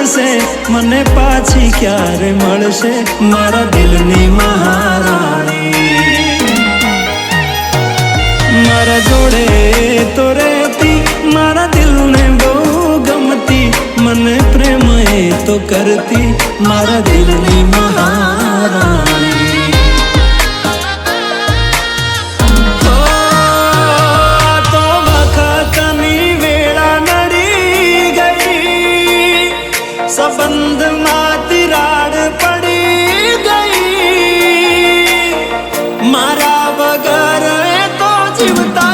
પડશે મને પાછી ક્યારે મળશે મારા દિલની મહારાણી મારા જોડે તો રહેતી મારા દિલને બહુ ગમતી મને પ્રેમ એ તો કરતી મારા દિલની મહારાણી संबंध माती राड पड़ी गई मारा वगर तो जीवता